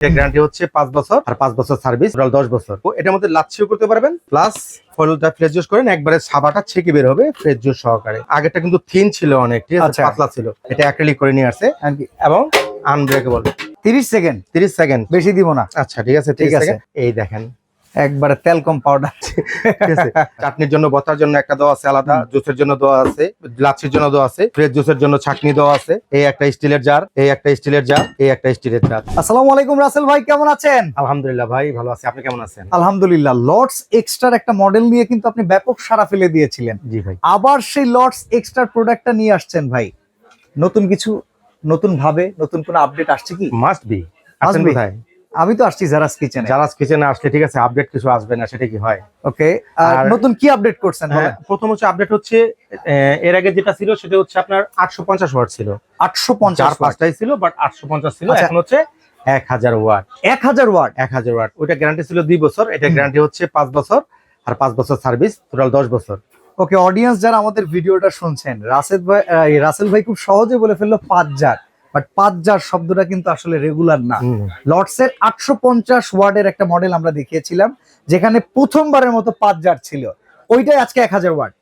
Guarantee হচ্ছে 5 বছর আর 5 বছর সার্ভিস, টোটাল 10 বছর। তো এটার মধ্যে লাচ্ছিও করতে পারবেন, প্লাস ফলটা ফ্রেশ জুস করেন, একবারে সাবাটা ছেঁকে বের হবে ফ্রেশ জুস সহকারে। আগেরটা কিন্তু থিন ছিল অনেক, ঠিক আছে, পাতলা ছিল। এটা অ্যাক্রিলিক করে নিয়ে আসছে এবং আনব্রেকেবল। 30 সেকেন্ড 30 সেকেন্ড বেশি দিব না। আচ্ছা ঠিক আছে, ঠিক আছে। এই দেখেন একবারে তেল কম পাউডার। ঠিক আছে, চাটনির জন্য বতার জন্য একটা দেওয়া আছে আলাদা, জুসের জন্য দেওয়া আছে, লাচ্ছির জন্য দেওয়া আছে, ফ্রেশ জুসের জন্য ছাকনি দেওয়া আছে। এই একটা স্টিলের জার, এই একটা স্টিলের জার, এই একটা স্টিলের জার। আসসালামু আলাইকুম রাসেল ভাই, কেমন আছেন? আলহামদুলিল্লাহ ভাই, ভালো আছি। আপনি কেমন আছেন? আলহামদুলিল্লাহ। লর্ডস এক্সট্রার একটা মডেল নিয়ে কিন্তু আপনি ব্যাপক সাড়া ফেলে দিয়েছিলেন। জি ভাই, আবার সেই লর্ডস এক্সট্রার প্রোডাক্টটা নিয়ে আসছেন ভাই। নতুন কিছু, নতুন ভাবে নতুন কোনো আপডেট আসছে কি? Must be. আসেন কোথায়? আমি তো আসছি জারাস কিচেনে। জারাস কিচেনে আসলে ঠিক আছে, আপডেট কিছু আসবে না, সেটা কি হয়? ওকে, আর নতুন কি আপডেট করছেন বলেন? প্রথম হচ্ছে আপডেট হচ্ছে, এর আগে যেটা ছিল সেটা হচ্ছে আপনার 850 ওয়াট ছিল। 850 পাঁচটাই ছিল, বাট 850 ছিল। আচ্ছা। এখন হচ্ছে 1000 ওয়াট। 1000 ওয়াট। 1000 ওয়াট। ওইটা গ্যারান্টি ছিল 2 বছর, এটা গ্যারান্টি হচ্ছে 5 বছর আর 5 বছর সার্ভিস, টোটাল 10 বছর। ওকে, অডিয়েন্স যারা আমাদের ভিডিওটা শুনছেন, রাসেল ভাই খুব সহজে বলে ফেললো 5 জার, বাট 5 জার শব্দটা কিন্তু আসলে রেগুলার না। লর্ডসের 850 ওয়াটের একটা মডেল আমরা দেখিয়েছিলাম, যেখানে প্রথমবারের মতো 5 জার ছিল, ওইটাই আজকে 1000 ওয়াট।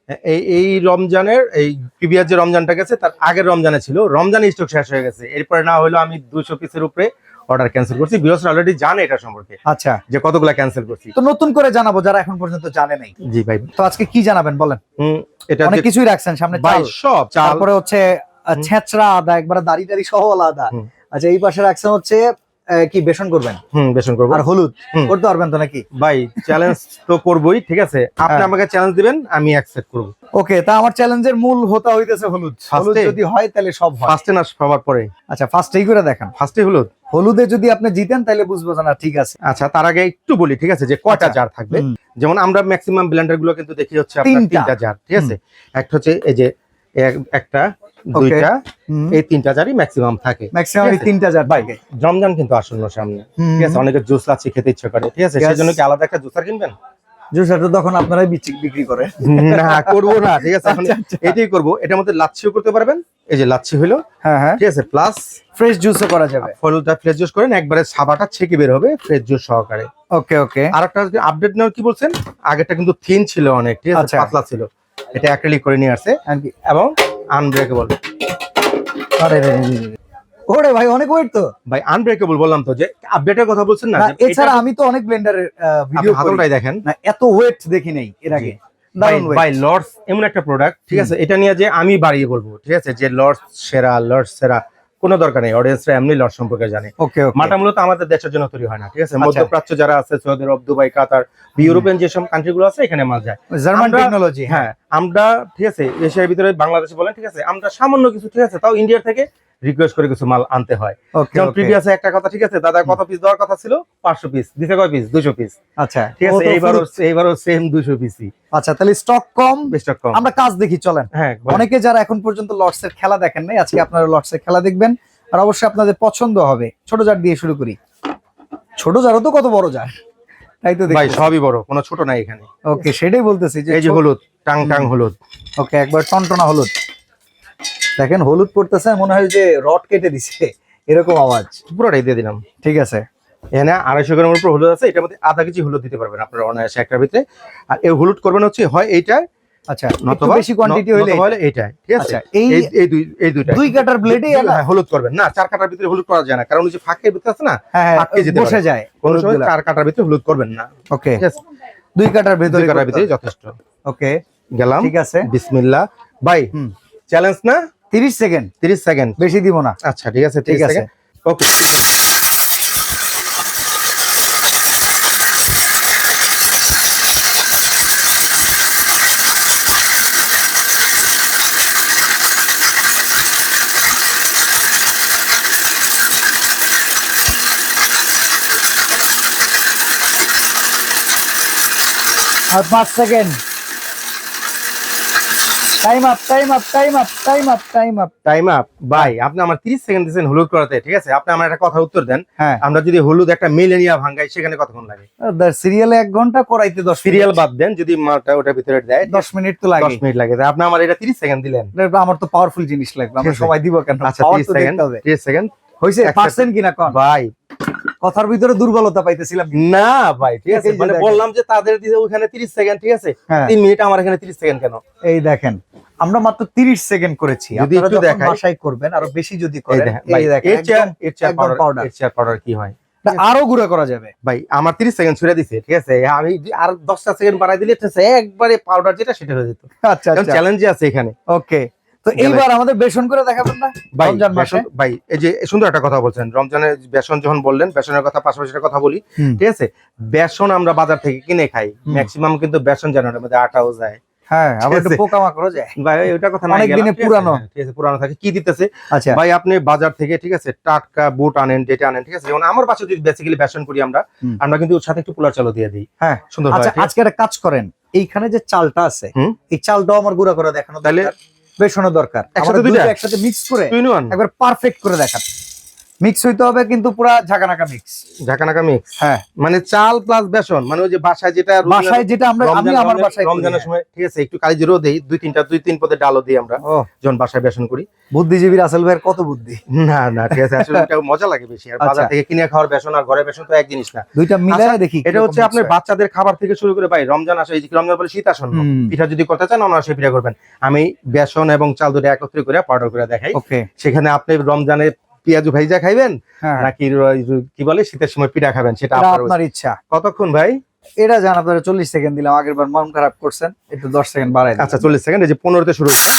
এই রমজানের, এই প্রিভিয়াস যে রমজানটা গেছে তার আগের রমজানে ছিল, রমজানে স্টক শেষ হয়ে গেছে। এরপরে না হলো আমি 200 পিসের উপরে অর্ডার ক্যান্সেল করছি। ভিউয়ার্স অলরেডি জানে এটা সম্পর্কে, আচ্ছা, যে কতগুলা ক্যান্সেল করছি। তো নতুন করে জানাবো যারা এখন পর্যন্ত জানে নাই। জি ভাই, তো আজকে কি জানাবেন বলেন? এটা অনেক কিছুই রাখছেন সামনে, ভাই সব চাল, তারপরে হচ্ছে ছেঁচড়া আদা, একবার দাড়ি টাড়ি সহ আলাদা। আচ্ছা, এই পাশে রাখছেন হচ্ছে কি বেসন করবেন? বেসন করবো। আর হলুদ করতে পারবেন তো নাকি? ভাই চ্যালেঞ্জ তো করবোই, ঠিক আছে। আপনি আমাকে চ্যালেঞ্জ দিবেন, আমি অ্যাকসেপ্ট করব। ওকে, তা আমার চ্যালেঞ্জের মূল হোতা হইতেছে হলুদ। হলুদ যদি হয় তাহলে সব হয়। ফার্স্টে না সবার পরে? আচ্ছা, ফার্স্টেই করে দেখান। ফার্স্টে হলুদ। হলুদে যদি আপনি জিতেন তাহলে বুঝবো না, ঠিক আছে। আচ্ছা, তার আগে একটু বলি, ঠিক আছে, যে কয়টা জার থাকবে। যেমন আমরা ম্যাক্সিমাম ব্লেন্ডার গুলো কিন্তু দেখি হচ্ছে আপনার 3টা জার, ঠিক আছে। একটা হচ্ছে এই যে একটা, দুইটা, এই 3টা জারই ম্যাক্সিমাম থাকে। ম্যাক্সিমাম এই 3টা জার ভাই থাকে। রমজান কিন্তু আসন্ন সামনে, ঠিক আছে। অনেকে জুস লাচ্ছি খেতে ইচ্ছা করে, ঠিক আছে। সেজন্য কি আলাদা একটা জুসার কিনবেন? জুসারটা তখন আপনারাই বিক্রি করে। না, করবো না, ঠিক আছে। এটাই করবো। এটার মধ্যে লাচ্ছিও করতে পারবেন, এই যে লাচ্ছি হলো, হ্যাঁ হ্যাঁ, ঠিক আছে, প্লাস ফ্রেশ জুসও করা যাবে। ফলটা ফ্রেশ জুস করেন, একবারে সাবাটা ছেঁকে বের হবে ফ্রেশ জুস সহকারে। ওকে ওকে, আর একটা আপডেট নেওয়ার কি বলছেন, আগেরটা কিন্তু থিন ছিল অনেক, ঠিক আছে, পাতলা ছিল। এটা অ্যাক্রিলিক করে নিয়ে আসছে এবং আনব্রেকেবল। ওরে ভাই, অনেক ওয়েট তো ভাই। আনব্রেকেবল বললাম তো, যে আপডেটের কথা বলছেন না। এছাড়া আমি তো অনেক ব্লেন্ডারের ভিডিও হাতলটাই দেখেন না, এত ওয়েট দেখি নাই এর আগে। ভাই লর্ডস এমন একটা প্রোডাক্ট, ঠিক আছে, এটা নিয়ে যে আমি বাড়িয়ে বলবো, ঠিক আছে, যে লর্ডস সেরা, লর্ডস সেরা, কোনো দরকার নেই। অডিয়েন্সরা এমনি লর্ডস সম্পর্কে জানে। মাটা মূলত আমাদের দেশের জন্য তৈরি হয় না, ঠিক আছে। মধ্যপ্রাচ্য যারা আছে, সৌদি আরব, দুবাই, কাতার, ইউরোপিয়ান যেসব কান্ট্রি গুলো আছে, এখানে মাল যায়। German technology. হ্যাঁ, আমরা, ঠিক আছে, এশিয়ার ভিতরে বাংলাদেশে বলেন, ঠিক আছে, আমরা সামান্য কিছু, ঠিক আছে, তাও ইন্ডিয়ার থেকে রিকোয়েস্ট করে কিছু মাল আনতে হয়। যেমন প্রিভিয়াসে একটা কথা, ঠিক আছে, দাদা কত পিস দেওয়ার কথা ছিল? 500 পিস দিতে কয় পিস? 200 পিস। আচ্ছা, ঠিক আছে, এইবারও সেম 200 পিসই। আচ্ছা, তাহলে স্টক কম, স্টক কম। আমরা কাজ দেখি, চলেন। হ্যাঁ, অনেকে যারা এখন পর্যন্ত লর্ডস এর খেলা দেখেন নাই, আজকে আপনারা লর্ডস এর খেলা দেখবেন, আর অবশ্যই আপনাদের পছন্দ হবে। ছোট জার দিয়ে শুরু করি। ছোট জারও তো কত বড় জার, তাই তো ভাই সবই বড়, কোনো ছোট নাই এখানে। ওকে, সেটাই বলতেছি যে এই যে হলুদ, টাং টাং হলুদ। ওকে, একবার টনটনা হলুদ দেখেন। হলুদ পড়তেছে, মনে হয় যে রড কেটে দিছে, এরকম আওয়াজ। পুরোটাই দিয়ে দিলাম, ঠিক আছে। এখানে 250 গ্রামের উপর হলুদ আছে। এটার মধ্যে আধা কেজি হলুদ দিতে পারবেন আপনারা অনায়াসে একটার ভিতরে। আর এই হলুদ করবেন হচ্ছে হয় এইটা, আচ্ছা, একটু বেশি কোয়ান্টিটি হলে এইটা, ঠিক আছে। আচ্ছা, এই দুইটা 2 কাটার ব্লেডে হলুদ করবেন না, 4 কাটার ভিতরে হলুদ করা যায় না, কারণ ওই যে ফাঁকের ভিতরে আছে না, আটকে যেতে বসে যায়। কোন সময় 4 কাটার ভিতরে হলুদ করবেন না। ওকে, ঠিক আছে, 2 কাটার ভিতরে যথেষ্ট। ওকে, গেলাম, ঠিক আছে। বিসমিল্লাহ। ভাই চ্যালেঞ্জ না, 30 সেকেন্ড 30 সেকেন্ড বেশি দিব না। আচ্ছা ঠিক আছে, 30 সেকেন্ড। ওকে, আর 5 second. Time up, time up, time up, time up, time up, time up. ভাই আপনি আমার 30 সেকেন্ড দিয়েছেন হলুদ করাতে, ঠিক আছে। আপনি আমার একটা কথা উত্তর দেন, হ্যাঁ, আমরা যদি হলুদ একটা মিলেনিয়া ভাঙাই, সেখানে কতক্ষণ লাগে? সিরিয়ালে 1 ঘন্টা, করাইতে 10 সিরিয়াল বাদ দেন, যদি মালটা ওটার ভিতরে দেয় 10 মিনিট তো লাগে। 10 মিনিট লাগে। আপনি আমার এটা 30 সেকেন্ড দিলেন। আমার তো পাওয়ারফুল জিনিস লাগবে, আমরা সবাই দিব কেন? আচ্ছা 30 সেকেন্ড, 30 সেকেন্ড হইছে, পারছেন কিনা কোন? ভাই কথার ভিতরে দুর্বলতা পাইতেছিলাম। না ভাই ঠিক আছে, এই যে মানে দেখেন। বললাম যে তাদের দিকে ওখানে 30 সেকেন্ড, ঠিক আছে হ্যাঁ। 3 মিনিট, আমার এখানে 30 সেকেন্ড কেন? এই দেখেন আমরা মাত্র 30 সেকেন্ড করেছি, যদি আপনারা একটু যখন দেখাই। বাসায় করবেন আরো বেশি যদি এই করেন, দেখেন ভাই, এই দেখেন এর চেয়ার একদম পাউডার, এর চেয়ার পাউডার কি হয়? এটা আরো গুঁড়া করা যাবে। ভাই আমার 30 সেকেন্ড ছুড়ে দিছে, ঠিক আছে, আমি আর 10টা সেকেন্ড বাড়াই দিলে ঠিক আছে, একবারে পাউডার যেটা সেটা হয়ে যেত। আচ্ছা আচ্ছা, চ্যালেঞ্জ আছে এখানে। ওকে। তো এইবার আমাদের বেসন করে দেখাবেন না ভাই রমজান মাসে? বেসন, ভাই এই যে সুন্দর একটা কথা বলছেন, রমজানের বেসন যখন বললেন, বেসনের কথা পাশাপাশি একটা কথা বলি, হুম। ঠিক আছে, বেসন আমরা বাজার থেকে কিনে খাই, হুম। ম্যাক্সিমাম কিন্তু বেসন জানার মধ্যে আটাও যায়। হ্যাঁ, আবার ঠিক একটু আছে। পোকামাকড়ও যায়। ভাই ওইটা কথা না, অনেক দিনে পুরানো। ঠিক আছে, পুরানো থাকে, কি দিতেছে আচ্ছা, ভাই আপনি বাজার থেকে, ঠিক আছে, টাটকা বুট আনেন, যেটা আনেন, ঠিক আছে, যেমন আমার বাসায় যদি বেসিক্যালি বেসন করি আমরা, হুম। আমরা কিন্তু ওর সাথে একটু পোলার চালও দিয়ে দিই, হ্যাঁ সুন্দর আচ্ছা, হয়। আজকে একটা কাজ করেন, এইখানে যে চালটা আছে হুম। এই চালটাও আমার গুঁড়া করে দেখানো তাহলে দরকার, বেসনও দরকার, একসাথে আমাদের দুইটা? দুইটা একসাথে মিক্স করে তুই নুন একবার পারফেক্ট করে দেখান। মিক্স হইতে হবে কিন্তু পুরা ঝাঁকানাকা মিক্স। ঝাঁকানাকা মিক্স, হ্যাঁ, মানে চাল প্লাস বেসন, মানে ওই যে বাসায় যেটা বাসায় যেটা আমরা আমি আমার বাসায় করি, রমজানের হ্যাঁ। সময়, ঠিক আছে, একটু কালি জিরো দেই, দুই তিন পদের ডালও দিই আমরা ও যখন বাসায় বেসন করি। বুদ্ধিজীবী রাসেল ভাইয়ের কত বুদ্ধি, না না ঠিক আছে, আসলে ওটা মজা লাগে বেশি। আর বাজার আচ্ছা। থেকে কিনে খাওয়ার বেসন আর ঘরে বেসন তো এক জিনিস না। দুইটা মিলায় আচ্ছা, দেখি এটা হচ্ছে কিরকম আপনার mix হয়। বাচ্চাদের খাবার থেকে শুরু করে, ভাই রমজান আসে, এই যে রমজান বলে শীত আসন্ন, হুম। পিঠা যদি করতে চান অনায়াসে পিঠা করবেন। আমি বেসন এবং চাল দুটো একত্রিত করে পাউডার করে দেখাই, ওকে, সেখানে আপনি রমজানে পেঁয়াজু ভাইজা খাইবেন হ্যাঁ, নাকি কি বলে শীতের সময় পিঠা খাবেন, সেটা এটা আপনার আপনার ইচ্ছা। কতক্ষণ ভাই? এটা জান আপনারা 40 সেকেন্ড দিলাম, আগের বার মন খারাপ করছেন, একটু 10 সেকেন্ড বাড়াই দিলাম। আচ্ছা 40 সেকেন্ড, এই যে 15 তে শুরু হচ্ছে।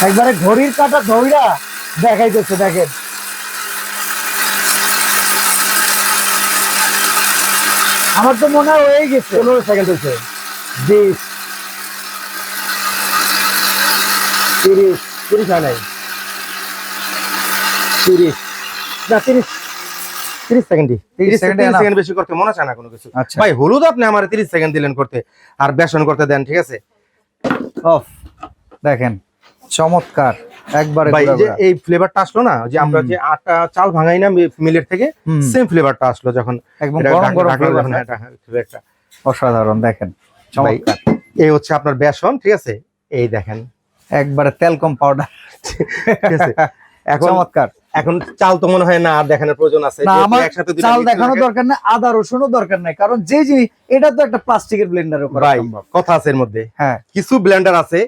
একবারে ঘড়ির কাঁটা ধইরা দেখাইতেছে, দেখেন আমার তো মনে হয় হয়ে গেছে। 15 সেকেন্ড হয়েছে, 20 30 30 হয় নাই, 30 না 30 সেকেন্ডই, 30 সেকেন্ডে 30 enough। সেকেন্ড বেশি করতে মনে চায় না কোনো কিছু। আচ্ছা, ভাই হলুদ আপনি আমার 30 সেকেন্ড দিলেন করতে, আর বেসন করতে দেন, ঠিক আছে অফ, দেখেন চমৎকার, একবারে ভাই। গুঁড়া যে গুঁড়া। এই ফ্লেভারটা আসলো না, যে আমরা যে আটা চাল ভাঙাই না মিলের থেকে, হুম। সেম ফ্লেভারটা আসলো যখন একদম এটা গরম গরম ঢাকনা flavor যখন না? এটা ফ্লেভারটা। অসাধারণ, দেখেন ভাই চমৎকার, এই হচ্ছে আপনার বেসন, ঠিক আছে, এই দেখেন, একবারে তেল কম পাউডার, ঠিক আছে। এখন চমৎকার। এখন চাল তো মনে হয় না আর দেখানোর প্রয়োজন আছে, না, যেহেতু আমার একসাথে দুইটা চাল mix দেখানো থাকে। দরকার নাই, আদা রসুনও দরকার নাই, কারণ যে জিনিস এটা তো একটা প্লাস্টিকের ব্লেন্ডারে করা ভাই সম্ভব। কথা আছে এর মধ্যে, হ্যাঁ কিছু ব্লেন্ডার আছে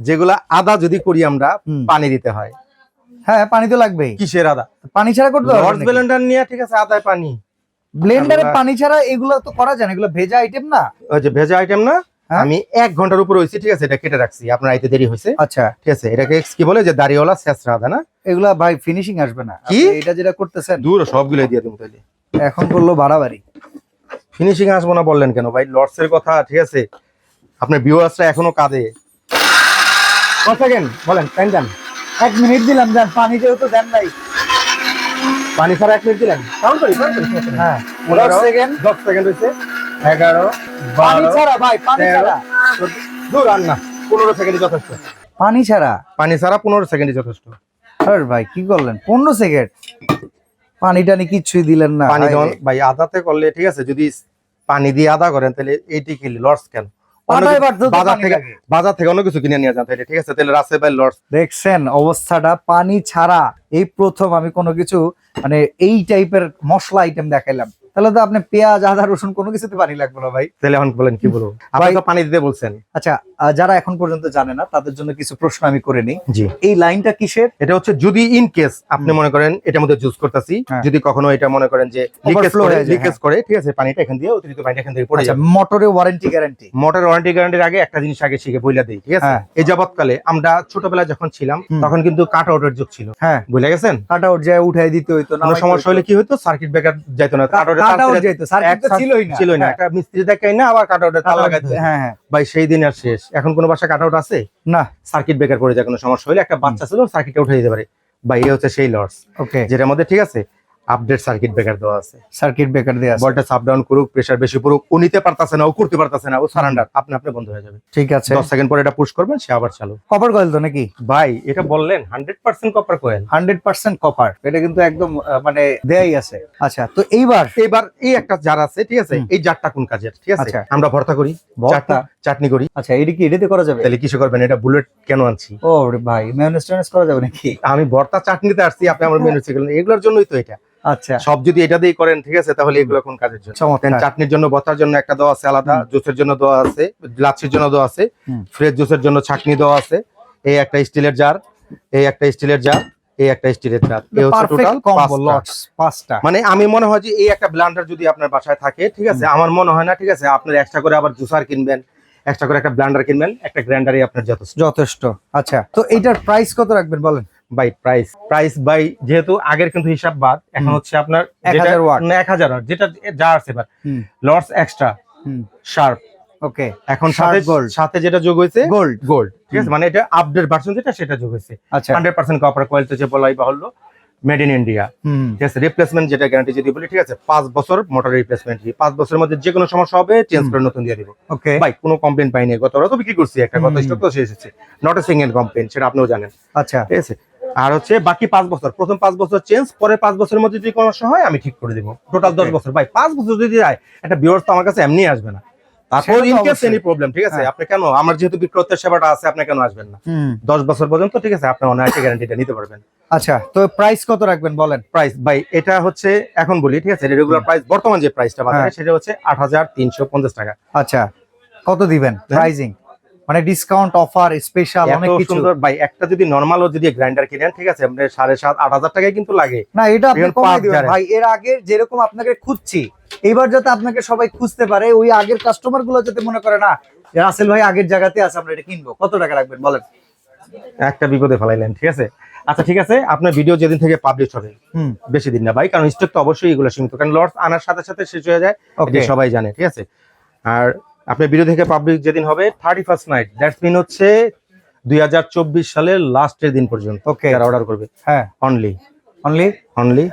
যেগুলা আদা যদি করি আমরা হুম। পানি দিতে হয়। হ্যাঁ, পানি তো লাগবেই, কিসের আদা? পানি ছাড়া করতে লর্ডস হবে ব্লেন্ডার নিয়ে, ঠিক আছে, আদায় পানি, ব্লেন্ডারে আমরা- পানি ছাড়া এগুলো তো করা যায় না, এগুলো ভেজা আইটেম না। ওই যে ভেজা আইটেম না। হ্যাঁ? আমি 1 ঘন্টার উপর হয়েছে, ঠিক আছে, এটা কেটে রাখছি, আপনার আইতে দেরি হয়েছে, আচ্ছা, ঠিক আছে, এটাকে কি বলে যে দাড়িওয়ালা শেষরা আদা না, এগুলা ভাই ফিনিশিং আসবে না, কি? আপনি এটা যেটা করতেছেন দূর সবগুলো দিয়ে দেবো তাহলে। এখন করলো বাড়াবাড়ি। ফিনিশিং আসবো না বললেন কেন ভাই? লর্ডস এর কথা, ঠিক আছে, আপনার ভিউয়ার্সরা এখনো কাঁদে। কত সেকেন্ড বলেন, টাইম দেন। 1 মিনিট দিলাম, যান পানি যেহেতু দেন নাই। পানি ছাড়া 1 মিনিট দিলেন, কাউন্ট করি হ্যাঁ 10 10 সেকেন্ড সেকেন্ড হয়েছে, 11 পানি 12 ছাড়া, ভাই পানি 13 ছাড়া, দূর আর না, 15 সেকেন্ডই যথেষ্ট। পানি ছাড়া। পানি ছাড়া 15 সেকেন্ডই যথেষ্ট। আরে ভাই কি করলেন, 15 সেকেন্ড পানি টানি কিচ্ছুই দিলেন না। পানি হায় যখন রে। ভাই আদাতে করলে, ঠিক আছে, যদি পানি দিয়ে আদা করেন তাহলে এইটি কি লর্ডস কেন? আদায় বাড়তে তো বাজার পানি থেকে লাগে। বাজার থেকে অন্য কিছু কিনে নিয়ে যান তাহলে, ঠিক আছে, তাহলে রাসেল ভাই লর্ডস। দেখছেন অবস্থাটা, পানি ছাড়া এই প্রথম আমি কোনো কিছু মানে এই টাইপের মশলা আইটেম দেখাইলাম। তাহলে তো আপনি পেঁয়াজ আদা রসুন কোনো কিছুতে পানি লাগবে না ভাই। তাহলে এখন বলেন কি বলবো, আপনি তো পানি দিতে বলছেন। আচ্ছা, যারা এখন পর্যন্ত জানে না তাদের জন্য কিছু প্রশ্ন আমি করে নিই। জি, এই লাইনটা কিসের? এটা হচ্ছে যদি ইন কেস আপনি মনে করেন এটার মধ্যে জুস করতেছি, হ্যাঁ। যদি কখনো এটা মনে করেন যে Overflow হয়ে যায়, লিকেজ করে, ঠিক আছে, পানিটা এখান দিয়ে অতিরিক্ত পানিটা এখান থেকে পড়ে আচ্ছা, যাবে। মোটরে ওয়ারেন্টি গ্যারান্টি? মোটর ওয়ারেন্টি গ্যারান্টির আগে একটা জিনিস আগে শিখে বইলা দেই, ঠিক আছে, হ্যাঁ। এই যাবৎকালে আমরা ছোটবেলায় যখন ছিলাম হুম। তখন কিন্তু কাট আউটের যুগ ছিল, হ্যাঁ, বুঝলে গেছেন। কাট আউট যায় উঠাই দিতে হইতো না, কোনো সমস্যা হলে কি হতো, সার্কিট ব্রেকার যাইতো না, কাট কাট আউট যাইতো, সার্কিট তো ছিলই না। ছিল না, হ্যাঁ। একটা মিস্ত্রি দেখাই না আবার কাট আউটের তালা লাগাইতে হতো। হ্যাঁ হ্যাঁ, ভাই সেই দিন আর শেষ। এখন কোনো বাসা কাট আউট আছে? না। সার্কিট ব্রেকার করে যায়, কোনো সমস্যা হলে একটা বাচ্চা ছিল সার্কিটটা উঠে দিতে পারে। ভাই এই হচ্ছে সেই লর্ডস, ওকে, যেটার মধ্যে, ঠিক আছে, আপডেট সার্কিট ব্রেকার দেওয়া আছে, সার্কিট ব্রেকার দেওয়া আছে। ভোল্টেজ আপ ডাউন করুক, প্রেসার বেশি পড়ুক, ও নিতে পারতাছে না, ও করতে পারতাছে না, ও সারেন্ডার, আপনি বন্ধ হয়ে যাবে। ঠিক আছে, 10 সেকেন্ড পরে এটা পুশ করবেন, সে আবার চালু। কপার কয়েল তো নাকি ভাই? এটা বললেন 100% কপার কয়েল, 100% কপার, এটা কিন্তু একদম মানে দেয়াই আছে। আচ্ছা, তো এইবার এই একটা জার আছে, ঠিক আছে, এই জারটা কোন কাজের, ঠিক আছে? আচ্ছা। আমরা ভর্তা করি, ভর্তা? চাটনি করি। আচ্ছা, এটা কি এটাতে করা যাবে? তাহলে কিছু করবেন, এটা বুলেট কেন আনছি? ও রে ভাই, মেয়োনেজ টেয়োনেজ করা যাবে নাকি? আমি ভর্তা চাটনিতে আসছি, আপনি আমার মেনু শিখলেন, এগুলোর জন্যই তো এটা। আচ্ছা, সব যদি এটা দিয়ে করেন, ঠিক আছে, তাহলে এগুলো কোন কাজের জন্য? চমৎকার। চাটনির জন্য, ভর্তার জন্য একটা দেওয়া আছে আলাদা, জুসের জন্য দেওয়া আছে, লাচ্ছির জন্য দেওয়া আছে, ফ্রেশ জুসের জন্য ছাঁকনি দেওয়া আছে। এই একটা স্টিলের জার, এই একটা স্টিলের জার, এই একটা স্টিলের জার, এই হচ্ছে টোটাল 5টা। মানে আমি মনে হয় যে এই একটা ব্লেন্ডার যদি আপনার বাসায় থাকে, ঠিক আছে, আমার মনে হয় না, ঠিক আছে, আপনার এক্সট্রা করে আবার জুসার কিনবেন, এক্সট্রা করে একটা ব্লেন্ডার কিনবেন, একটা গ্রাইন্ডারই আপনার যথেষ্ট। আচ্ছা, তো এইটার প্রাইস কত রাখবেন বলেন? ভাই প্রাইস ভাই, যেহেতু আগের কিন্তু হিসাব বাদ, এখন হচ্ছে আপনার 1000 ওয়াট, 1000 ওয়াট যেটা যা আছে, এবার লর্ডস এক্সট্রা শার্প, ওকে, এখন সাথে যেটা যোগ হয়েছে গোল্ড, ঠিক আছে, মানে এটা আপডেট ভার্সন যেটা, সেটা যোগ হয়েছে। আচ্ছা, 100% কপার কয়েল তো যে বলাই বাহুল্য, মেড ইন ইন্ডিয়া, ঠিক আছে। রিপ্লেসমেন্ট যেটা গ্যারান্টি যদি বলি, ঠিক আছে, 5 বছর মোটর রিপ্লেসমেন্ট, 5 বছরের মধ্যে যে কোনো সমস্যা হবে চেঞ্জ করে নতুন দিয়ে দিব। ওকে ভাই, কোনো কমপ্লেইন পাইনি, গত রাত বিক্রি করছি, একটা গত স্টক তো শেষ হচ্ছে, নট এ সিঙ্গেল কমপ্লেইন, সেটা আপনিও জানেন। আচ্ছা, ঠিক আছে। আর হচ্ছে বাকি 5 বছর, প্রথম 5 বছর চেঞ্জ, পরে 5 বছরের মধ্যে যদি কোনো সমস্যা হয় আমি ঠিক করে দিব, টোটাল 10 বছর। ভাই 5 বছর যদি যায়, একটা ভিউয়ার্স তো আমার কাছে এমনি আসবে না, তারপর ইন কেস এনি প্রবলেম, ঠিক আছে, আপনি কেন, আমার যেহেতু বিক্রেতার সেবাটা আছে, আপনি কেন আসবেন না? 10 বছর পর্যন্ত, ঠিক আছে, আপনি অনায়াসে গ্যারান্টিটা নিতে পারবেন। আচ্ছা, তো প্রাইস কত রাখবেন বলেন? প্রাইস ভাই, এটা হচ্ছে এখন বলি, ঠিক আছে, রেগুলার প্রাইস বর্তমান যে প্রাইসটা বাজারে, সেটা হচ্ছে 8350 টাকা। আচ্ছা, কত দিবেন প্রাইজিং? মানে ডিসকাউন্ট, অফার, স্পেশাল, অনেক কিছু। সুন্দর ভাই, একটা যদি নরমাল ও যদি গ্রাইন্ডার কিনেন, ঠিক আছে, আপনি 7,500-8,000 টাকায় কিন্তু লাগে না, এটা আপনি কমাই দিবেন ভাই। এর আগে যেরকম আপনাকে খুঁজছি, এবার যাতে আপনাকে সবাই খুঁজতে পারে, ওই আগের কাস্টমার গুলো যাতে মনে করে না রাসেল ভাই আগের জায়গাতে আছে, আমরা এটা কিনবো। কত টাকা রাখবেন বলেন? একটা বিপদে ফেলাইলেন, ঠিক আছে। আচ্ছা, ঠিক আছে, আপনার ভিডিও যেদিন থেকে পাবলিশ হবে, বেশি দিন না ভাই, কারণ স্টক তো অবশ্যই এগুলো সীমিত, কারণ লটস আনার সাথে সাথে শেষ হয়ে যায়, এটা সবাই জানে, ঠিক আছে। আর আপনার ভিডিও থেকে পাবলিশ যেদিন হবে 31st নাইট, দ্যাটস মিন হচ্ছে 2024 সালের লাস্টের দিন পর্যন্ত যারা অর্ডার করবে, হ্যাঁ, অনলি অনলি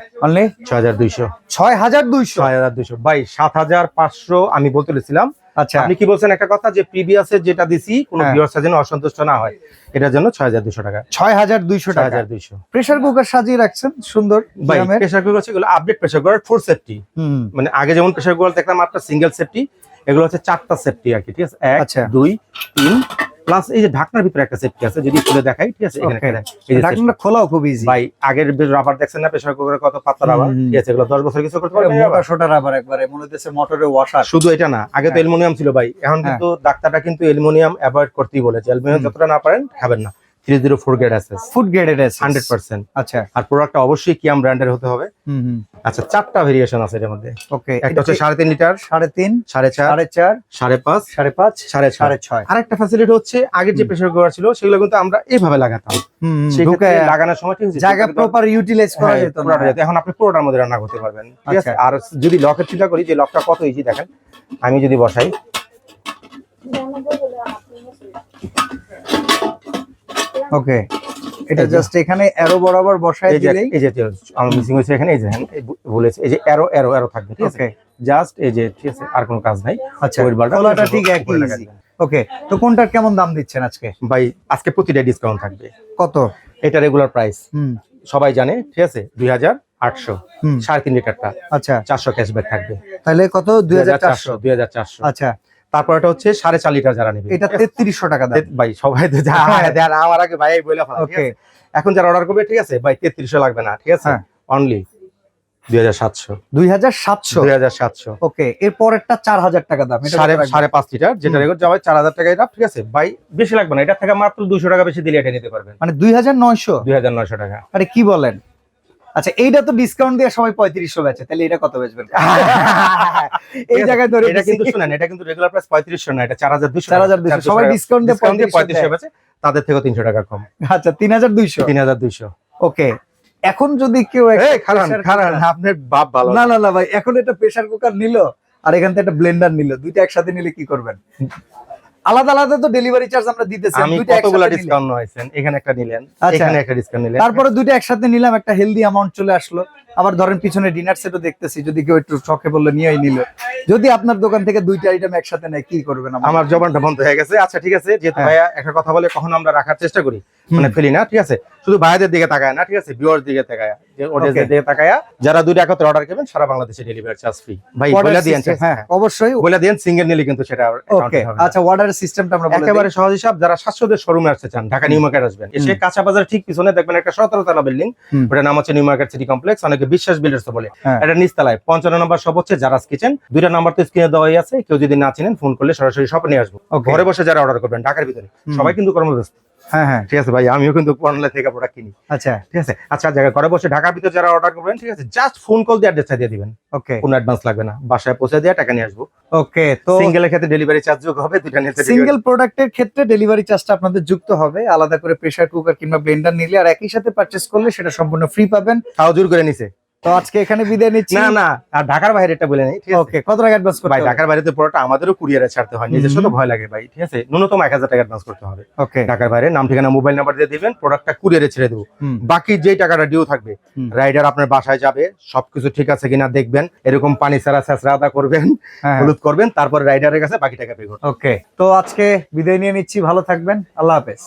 6200 6200 ভাই, 7500 আমি বলতে লেছিলাম। আচ্ছা, আপনি কি বলছেন একটা কথা, যে প্রিভিয়াসে যেটা দিছি কোনো ভিউয়ার্স যেন অসন্তুষ্ট না হয়, এটার জন্য 6200 টাকা। 6200 টাকা। 6200 প্রেসার কুকার সাজিয়ে রাখছেন সুন্দর ভাই। প্রেসার কুকার হচ্ছে এগুলো আপডেট প্রেসার কুকার, 4 সেফটি, মানে আগে যেমন প্রেসার কুকার দেখলাম আপনার সিঙ্গেল সেফটি, এগুলো হচ্ছে 4টা সেফটি আর কি, ঠিক আছে, 1 2 3 প্লাস এই যে ঢাকনার ভিতরে একটা সেফটি আছে, যদি খুলে দেখাই, ঠিক আছে, এখানে এই ঢাকনাটা খোলাও খুব ইজি ভাই। আগের রাবার দেখছেন না প্রেসার কুকারে কত পাতলা রাবার, ঠিক আছে, এগুলো 10 বছর কিছু করতে পারবে, মোটা সোটা রাবার একবারে মনে হচ্ছে মোটরে ওয়াশার। শুধু এটা না, আগে তো অ্যালুমিনিয়াম ছিল ভাই, এখন কিন্তু ডাক্তাররা কিন্তু অ্যালুমিনিয়াম অ্যাভয়েড করতেই বলেছে, অ্যালুমিনিয়াম যতটা না পারেন খাবেন না। 304 গ্রেড আছে, ফুড গ্রেডেড আছে 100%। আচ্ছা, আর প্রোডাক্টটা অবশ্যই কিয়াম ব্র্যান্ডের হতে হবে। আচ্ছা, 4টা ভেরিয়েশন আছে এর মধ্যে। ওকে, একটা হচ্ছে 3.5 লিটার, 3.5, 4.5, 5.5, 6.5। আর একটা ফ্যাসিলিটি হচ্ছে, আগের যে প্রেসার কুকার ছিল সেগুলো কিন্তু আমরা এইভাবে লাগাতাম, সেক্ষেত্রে লাগানোর সময় ঠিক আছে, জায়গা প্রপার ইউটিলাইজ করা যেত না। এখন আপনি পুরোটার মধ্যে রান্না করতে পারবেন, ঠিক আছে। আর যদি লকের চিন্তা করি, যে লকটা কত ইজি দেখেন, আমি যদি বসাই, ওকে, এটা জাস্ট এখানে অ্যারো বরাবর বসায় দিলেই, এই যে আমার মিসিং হয়েছে এখানে, এই যে বলেছে, এই যে অ্যারো অ্যারো অ্যারো থাকবে, ঠিক আছে, জাস্ট এই যে, ঠিক আছে, আর কোনো কাজ নাই। আচ্ছা, খোলাটা ঠিক একই ইজি। ওকে, তো কোনটার কেমন দাম দিচ্ছেন আজকে? ভাই আজকে প্রতিটা ডিসকাউন্ট থাকবে। কত? এটা রেগুলার প্রাইস সবাই জানে, ঠিক আছে, 2800, 3.5 লিটারটা। আচ্ছা, 400 ক্যাশব্যাক থাকবে, তাহলে কত? 2400। আচ্ছা, তারপর এটা হচ্ছে 4.5 লিটার যারা নেবে, এটা 3300 টাকা দাম ভাই। সবাই তো দেন আমার আগে ভাই বলে ফেলা, ঠিক আছে। এখন যারা অর্ডার করবে, ঠিক আছে ভাই, 3300 লাগবে না, ঠিক আছে, অনলি 2700। ওকে, এর পরেরটা 4000 টাকা দাম, এটা 5.5 লিটার, যেটা রেকর্ড যাবে 4000 টাকা, এটা ঠিক আছে ভাই, বেশি লাগবে না, এটা থেকে মাত্র 200 টাকা বেশি দিলে এটা নিতে পারবেন, মানে 2900 টাকা। আরে কি বলেন? আচ্ছা, এইটা তো ডিসকাউন্ট দিয়ে সবাই 3500 বেচে, তাহলে এটা কত বেচবেন? এই জায়গায় ধরে, এটা কিন্তু শুনেন, এটা কিন্তু রেগুলার প্রাইস 3500 না, এটা 4200, সবাই ডিসকাউন্ট দিয়ে 3500 বেচে, তাদের থেকে 300 টাকা কম। আচ্ছা, 3200। ওকে, এখন যদি কেউ খারান আপনার বাপ ভালো না ভাই, এখন এটা প্রেসার কুকার নিল আর এখান থেকে একটা ব্লেন্ডার নিল, দুইটা একসাথে নিলে কি করবেন? আলাদা আলাদা তো ডেলিভারি চার্জ আমরা দিতেছি, দুইটা কতগুলো ডিসকাউন্ট হয়েছেন, এখানে একটা নিলেন, এখানে একটা ডিসকাউন্ট নিলেন, তারপরে দুইটা একসাথে নিলাম, একটা হেলদি অ্যামাউন্ট চলে আসলো, আবার ধরেন পিছনে ডিনার সেটও দেখতেছি, যদি কেউ একটু শখে বললো নিয়েই নিল, যদি আপনার দোকান থেকে 2টা আইটেম একসাথে নেয় কি করবেন? আমার জবানটা বন্ধ হয়ে গেছে। আচ্ছা ঠিক আছে, যেহেতু ভাইয়া একটা কথা বলে কখনো আমরা রাখার চেষ্টা করি, মানে ফেলি না, ঠিক আছে? শুধু ভাইয়াদের দিকে তাকায় না, ঠিক আছে, ভিউয়ার্স দিকে তাকায়, যে অডিয়েন্সের দিকে তাকায়, যারা 2টা একত্রে অর্ডার করবেন সারা বাংলাদেশে ডেলিভারি চার্জ ফ্রি। ভাই বলে দিয়েন, হ্যাঁ অবশ্যই বলে দিয়েন, সিঙ্গেল নিলে কিন্তু সেটা ওকে। আচ্ছা অর্ডারের সিস্টেমটা আমরা বলে দিই। একেবারে সহজ হিসাব, যারা 700 শোরুমে আসতে চান, ঢাকা নিউ মার্কেট আসবেন, এসে কাঁচা বাজার ঠিক পিছনে দেখবেন একটা 17 তলা বিল্ডিং, ওটার নাম হচ্ছে নিউ মার্কেট সিটি কমপ্লেক্স, অনেকে বিশ্বাস বিল্ডার্স বলে। এটা নিচতলায় 55 নম্বর শপ হচ্ছে জারাস কিচেন। 2টা নাম্বার তো স্ক্রিনে দেওয়াই আছে, কেউ যদি না চিনেন ফোন করলে সরাসরি শপে নিয়ে আসবো। ঘরে বসে যারা অর্ডার করবেন ঢাকার ভিতরে, সবাই কিন্তু কর্মব্যস্ত। হ্যাঁ ঠিক আছে ভাই, আমিও কিন্তু অনলাইন থেকে প্রোডাক্ট কিনি। আচ্ছা ঠিক আছে, আচ্ছা জায়গা ঘরে বসে ঢাকার ভিতরে যারা অর্ডার করবেন, ঠিক আছে, জাস্ট ফোন কল দিয়ে অ্যাড্রেসটা দিয়ে দিবেন। ওকে, কোনো অ্যাডভান্স লাগবে না, বাসায় পৌঁছে দিয়ে টাকা নিয়ে আসবো। ওকে। তো সিঙ্গেলের ক্ষেত্রে ডেলিভারি চার্জ যোগ হবে, 2টা নিতে সিঙ্গেল প্রোডাক্টের ক্ষেত্রে ডেলিভারি চার্জটা আপনাদের যুক্ত হবে, আলাদা করে প্রেসার কুকার কিংবা ব্লেন্ডার নিলে আর একই সাথে পারচেজ করলে সেটা সম্পূর্ণ ফ্রি পাবেন। তাও জোর করে নিছে। তো আজকে এখানে বিদায় নিচ্ছি। না না, আর ঢাকার বাইরে এটা বলে নেই, ঠিক আছে? ওকে, কত টাকা অ্যাডভান্স করতে ভাই হবে? ঢাকার বাইরে তো পুরোটা আমাদেরও কুরিয়ারে ছাড়তে হয়, নিজস্ব তো ভয় লাগে ভাই, ঠিক আছে? ন্যূনতম 1000 টাকা অ্যাডভান্স করতে হবে। ওকে, ঢাকার বাইরে নাম ঠিকানা মোবাইল নাম্বার দিয়ে দিবেন, প্রোডাক্টটা কুরিয়ারে ছেড়ে দেবো। বাকি যে টাকাটা ডিউ থাকবে, রাইডার আপনার বাসায় যাবে, সবকিছু ঠিক আছে কিনা দেখবেন, এরকম পানি ছাড়া ছেঁচড়া আদা করবেন, হলুদ করবেন, তারপর রাইডারের কাছে বাকি টাকা পে করবেন। ওকে, তো আজকে বিদায় নিয়ে নিচ্ছি, ভালো থাকবেন, আল্লাহ হাফেজ।